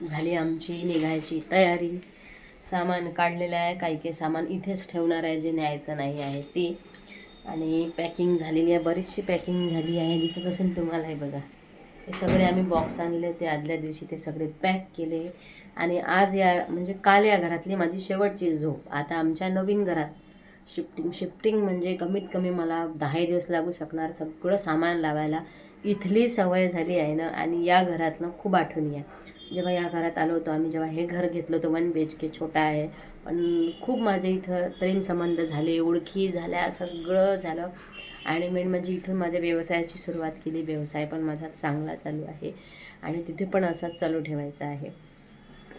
झाली आमची निघायची तयारी. सामान काढलेलं आहे, काही सामान इथेच ठेवणार आहे जे न्यायचं नाही आहे ते. आणि पॅकिंग झालेली आहे, बरीचशी पॅकिंग झाली आहे, दिसत असेल तुम्हाला. हे बघा, हे सगळे आम्ही बॉक्स आणले ते आदल्या दिवशी, ते सगळे पॅक केले. आणि आज म्हणजे काल या घरातली माझी शेवटची झोप. आता आमच्या नवीन घरात शिफ्टिंग म्हणजे कमीत कमी मला 10 दिवस लागू शकणार सगळं सामान लावायला. इथली सवय झाली आहे ना, आणि या घरातनं खूप आठवणी आहे. जेव्हा या घरात आलो होतो आम्ही, जेव्हा हे घर घेतलं होतं 1 BHK, छोटा आहे पण खूप माझे इथं प्रेमसंबंध झाले, ओळखी झाल्या, सगळं झालं. आणि मेन म्हणजे इथून माझ्या व्यवसायाची सुरुवात केली. व्यवसाय पण माझा चांगला चालू आहे आणि तिथे पण असाच चालू ठेवायचा आहे.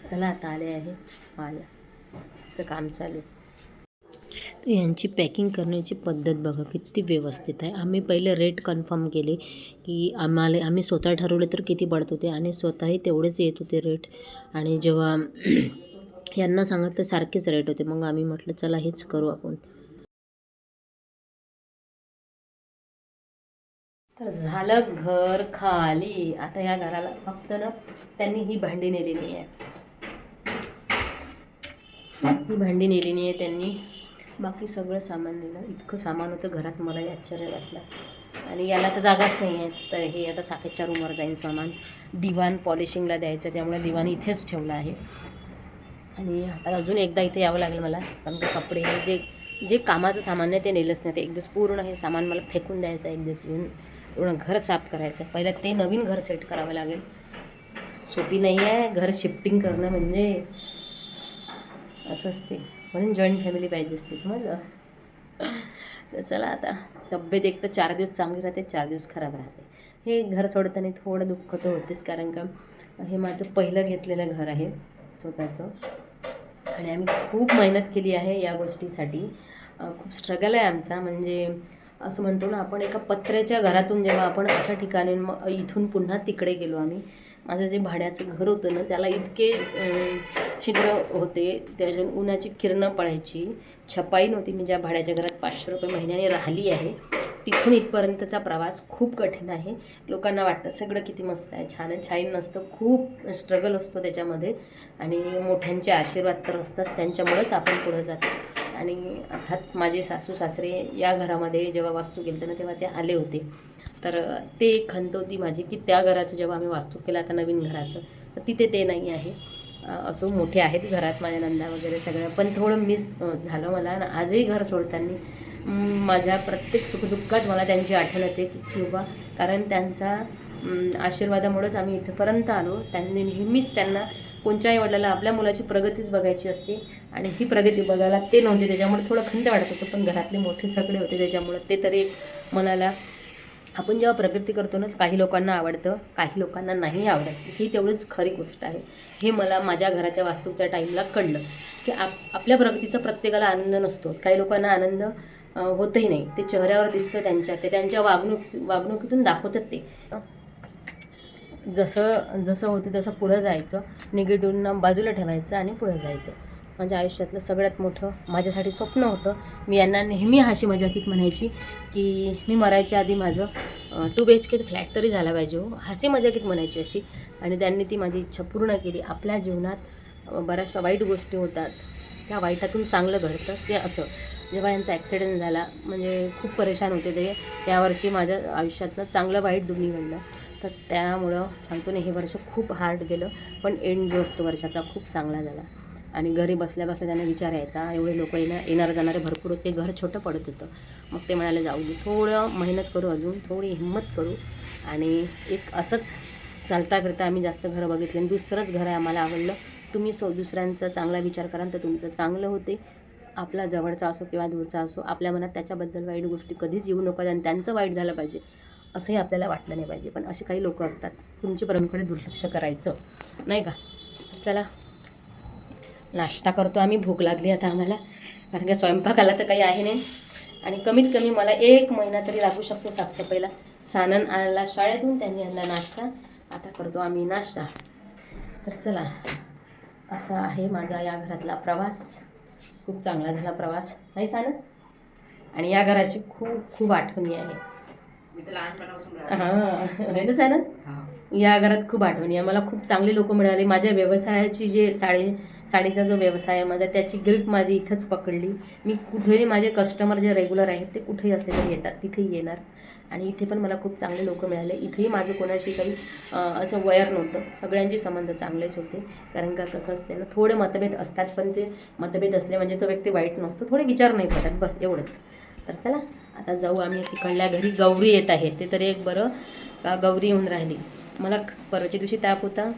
चला आता आले आहे माझं काम चालू. तर यांची पॅकिंग करण्याची पद्धत बघा किती व्यवस्थित आहे. आम्ही पहिले रेट कन्फर्म केले की आम्ही स्वतः ठरवले तर किती पडत होते आणि स्वतःही तेवढेच येत होते रेट. आणि जेव्हा यांना सांगितलं सारखेच रेट होते, मग आम्ही म्हटलं चला हेच करू आपण. तर झालं घर खाली. आता या घराला फक्त ना त्यांनी ही भांडी नेली नाही आहे, ही भांडी नेली नाही आहे त्यांनी, बाकी सगळं सामान नेलं. इतकं सामान होतं घरात, मलाही आश्चर्य वाटलं. आणि याला तर जागाच नाही आहे, तर हे आता साकेतच्या रूमवर जाईन सामान. दिवाण पॉलिशिंगला द्यायचं, त्यामुळे दिवाण इथेच ठेवलं आहे. आणि आता अजून एकदा इथे यावं लागेल मला, कारण की कपडे जे कामाचं सामान आहे ते नेलंच नाही. ते एक दिवस पूर्ण हे सामान मला फेकून द्यायचं, एक दिवस येऊन पूर्ण घर साफ करायचं. पहिलं ते नवीन घर सेट करावं लागेल. सोपी नाही आहे घर शिफ्टिंग करणं, म्हणजे असं असते. म्हणून जॉईंट फॅमिली पाहिजे असते, समजलं. तर चला आता, तब्येत एक तर 4 दिवस चांगली राहते, 4 दिवस खराब राहते. हे घर सोडताना थोडं दुःख तर होतेच, कारण का हे माझं पहिलं घेतलेलं घर आहे स्वतःचं. आणि आम्ही खूप मेहनत केली आहे या गोष्टीसाठी. खूप स्ट्रगल आहे आमचा. म्हणजे असं म्हणतो ना आपण, एका पत्र्याच्या घरातून जेव्हा आपण अशा ठिकाणी, मग इथून पुन्हा तिकडे गेलो आम्ही. माझं जे भाड्याचं घर होतं ना, त्याला इतके छिद्र होते, त्याच्या उन्हाची किरणं पडायची, छपाई नव्हती. मी ज्या भाड्याच्या घरात 500 रुपये महिन्याने राहिली आहे, तिथून इथपर्यंतचा प्रवास खूप कठीण आहे. लोकांना वाटतं सगळं किती मस्त आहे, छान आहे. छान नसतं, खूप स्ट्रगल असतो त्याच्यामध्ये. आणि मोठ्यांचे आशीर्वाद तर असतात, त्यांच्यामुळेच आपण पुढं जातो. आणि अर्थात माझे सासू सासरे या घरामध्ये जेव्हा वास्तू केलं ना, तेव्हा ते आले होते. तर ते एक खंत होती माझी की त्या घराचं जेव्हा आम्ही वास्तू केलं आता नवीन घराचं, तर तिथे ते नाही आहे. असो, मोठे आहेत घरात माझ्या नंदा वगैरे सगळं, पण थोडं मिस झालं मला. आजही घर सोडताना माझ्या प्रत्येक सुखदुःखात मला त्यांची आठवण येते की किंवा, कारण त्यांचा आशीर्वादामुळेच आम्ही इथंपर्यंत आलो. त्यांनी नेहमीच, त्यांना कोणत्याही वडिलाला आपल्या मुलाची प्रगतीच बघायची असते, आणि ही प्रगती बघायला ते नव्हते, त्याच्यामुळे थोडं खंत वाटत होतं. पण घरातले मोठे सगळे होते, त्याच्यामुळे ते तरी मनाला, आपण जेव्हा प्रगती करतो ना, काही लोकांना आवडतं, काही लोकांना नाही आवडत. ही तेवढीच खरी गोष्ट आहे. हे मला माझ्या घराच्या वास्तूच्या टाईमला कळलं की आपल्या प्रगतीचा प्रत्येकाला आनंद नसतो. काही लोकांना आनंद होतही नाही, ते चेहऱ्यावर दिसतं त्यांच्या, ते त्यांच्या वागणुकीतून दाखवतात. ते जसं होते तसं पुढं जायचं, निगेटिव्हना बाजूला ठेवायचं आणि पुढं जायचं. माझ्या आयुष्यातलं सगळ्यात मोठं माझ्यासाठी स्वप्न होतं. मी यांना नेहमी हसी मजाकीत म्हणायची की मी मरायच्या आधी माझं 2 BHK फ्लॅट तरी झाला पाहिजे हो, हसी मजाकीत म्हणायची अशी. आणि त्यांनी ती माझी इच्छा पूर्ण केली. आपल्या जीवनात बऱ्याचशा वाईट गोष्टी होतात, त्या वाईटातून चांगलं घडतं. ते असं, जेव्हा यांचा ॲक्सिडेंट झाला, म्हणजे खूप परेशान होते ते. यावर्षी माझ्या आयुष्यातनं चांगलं वाईट दोन्ही घडलं. तर त्यामुळं सांगतो ना, हे वर्ष खूप हार्ड गेलं, पण एंड जो असतो वर्षाचा खूप चांगला झाला. आणि घरी बसल्या बसल्या त्यांना विचार यायचा, एवढे लोक येणारे जाणारे भरपूर होते, घर छोटं पडत होतं. मग ते म्हणाले जाऊ दे, थोडं मेहनत करू, अजून थोडी हिंमत करू. आणि एक असंच चालता करता आम्ही जास्त घरं बघितली, आणि दुसरंच घर आहे आम्हाला आवडलं. तुम्ही दुसऱ्यांचा चांगला विचार कराल तर तुमचं चांगलं होते. आपला जवळचा असो किंवा दूरचा असो, आपल्या मनात त्याच्याबद्दल वाईट गोष्टी कधीच येऊ नका, आणि त्यांचं वाईट झालं पाहिजे असंही आपल्याला वाटलं नाही पाहिजे. पण असे काही लोक असतात, तुमच्या परंपरेकडे दुर्लक्ष करायचं नाही का. चला नाश्ता करतो आम्ही, भूक लागली आता आम्हाला, कारण की स्वयंपाकाला तर काही आहे नाही. आणि कमीत कमी मला 1 महिना तरी लागू शकतो साफसफाईला. सानन आला शाळेतून, त्यांनी आणला नाश्ता, आता करतो आम्ही नाश्ता. तर चला, असा आहे माझा या घरातला प्रवास. खूप चांगला झाला प्रवास, नाही सानन? आणि या घराची खूप खूप आठवणी आहे. हां, आहे ना सानन? या घरात खूप आठवणी आहे. मला खूप चांगले लोक मिळाले. माझ्या व्यवसायाची जे साडीचा जो व्यवसाय आहे माझा, त्याची ग्रीप माझी इथंच पकडली. मी कुठेही माझे कस्टमर जे रेग्युलर आहेत ते कुठेही असले तरी येतात, तिथेही येणार. आणि इथे पण मला खूप चांगले लोक मिळाले. इथेही माझं कोणाशी काही असं वयर नव्हतं, सगळ्यांचे संबंध चांगलेच होते. कारण का कसं असते ना, थोडे मतभेद असतात, पण ते मतभेद असले म्हणजे तो व्यक्ती वाईट नसतो, थोडे विचार नाही पडतात, बस एवढंच. तर चला आता जाऊ आम्ही तिकडल्या घरी. गौरी येत आहे ते तरी एक बरं का गौरी येऊन राहिली. मला परवाच्या दिवशी ताप होता,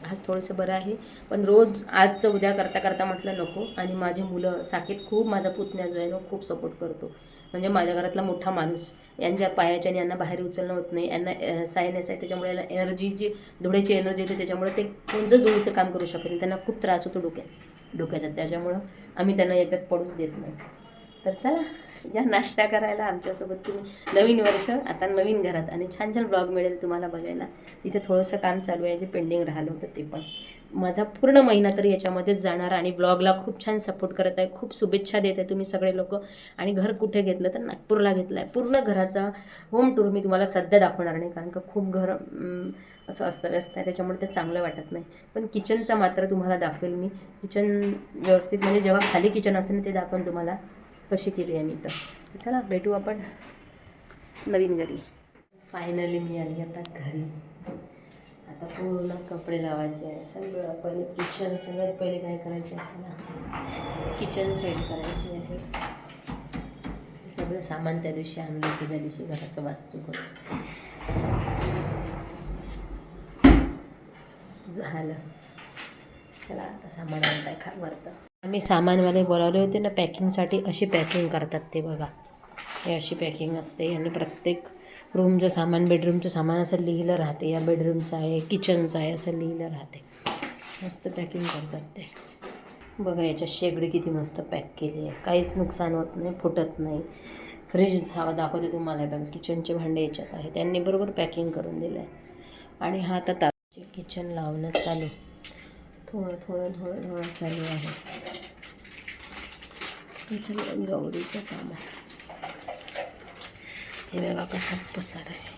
आज थोडंसं बरं आहे, पण रोज आजचं उद्या करता करता म्हटलं नको. आणि माझे मुलं साकेत खूप, माझा पुतण्या जो आहे ना खूप सपोर्ट करतो. म्हणजे माझ्या घरातला मोठा माणूस, यांच्या पायाच्या आणि यांना बाहेर उचलणं होत नाही, यांना सायनस आहे, त्याच्यामुळे याला एनर्जी जी धुळेची एनर्जी येते, त्याच्यामुळे ते कोणचंच धुळीचं काम करू शकत नाही. त्यांना खूप त्रास होतो डोक्याचा, त्याच्यामुळं आम्ही त्यांना याच्यात पडूच देत नाही. तर चला या नाश्ता करायला आमच्यासोबत तुम्ही. नवीन वर्ष आता नवीन घरात, आणि छान छान ब्लॉग मिळेल तुम्हाला बघायला. तिथे थोडंसं काम चालू आहे, जे पेंडिंग राहिलं होतं ते पण. माझा पूर्ण महिना तरी याच्यामध्येच जाणार. आणि ब्लॉगला खूप छान सपोर्ट करत आहे, खूप शुभेच्छा देत आहे तुम्ही सगळे लोक. आणि घर कुठे घेतलं तर नागपूरला घेतलं आहे. पूर्ण घराचा होम टूर मी तुम्हाला सध्या दाखवणार नाही, कारण का खूप घर असं अस्तव्यस्त आहे, त्याच्यामुळे ते चांगलं वाटत नाही. पण किचनचा मात्र तुम्हाला दाखवेल मी. किचन व्यवस्थित म्हणजे जेव्हा खाली किचन असेल ते दाखवून तुम्हाला कशी केली आहे मी. तर चला भेटू आपण नवीन घरी. फायनली मी आली आता घरी. आता पूर्ण कपडे लावायचे आहे, सगळं पहिले किचन, सगळ्यात पहिले काय करायचे आपल्याला किचन सेट करायची आहे. सगळं सामान त्या दिवशी आणलं की ज्या दिवशी घराचं वास्तू होतं. झालं, चला आता सामान आणताय खा वरतं. आम्ही सामानवाले बोलावले होते ना पॅकिंगसाठी. अशी पॅकिंग करतात ते बघा, हे अशी पॅकिंग असते. आणि प्रत्येक रूमचं सामान, बेडरूमचं सामान असं लिहिलं राहते, या बेडरूमचं आहे, किचनचं आहे असं लिहिलं राहते. मस्त पॅकिंग करतात ते बघा. याच्या शेगडी किती मस्त पॅक केली आहे, काहीच नुकसान होत नाही, फुटत नाही. फ्रीज हवा दाखवते तुम्हाला बघा, किचनचे भांडे याच्यात आहे, त्यांनी बरोबर पॅकिंग करून दिलं आहे. आणि हा आता किचन लावणं चालू, थोडं थोडं थोडं थोडं चालू आहे. त्याचं गौरीचं काम आहे. हे बघा कसा पसार आहे.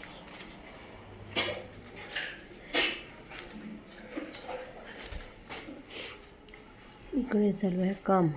इकडे चालू आहे काम.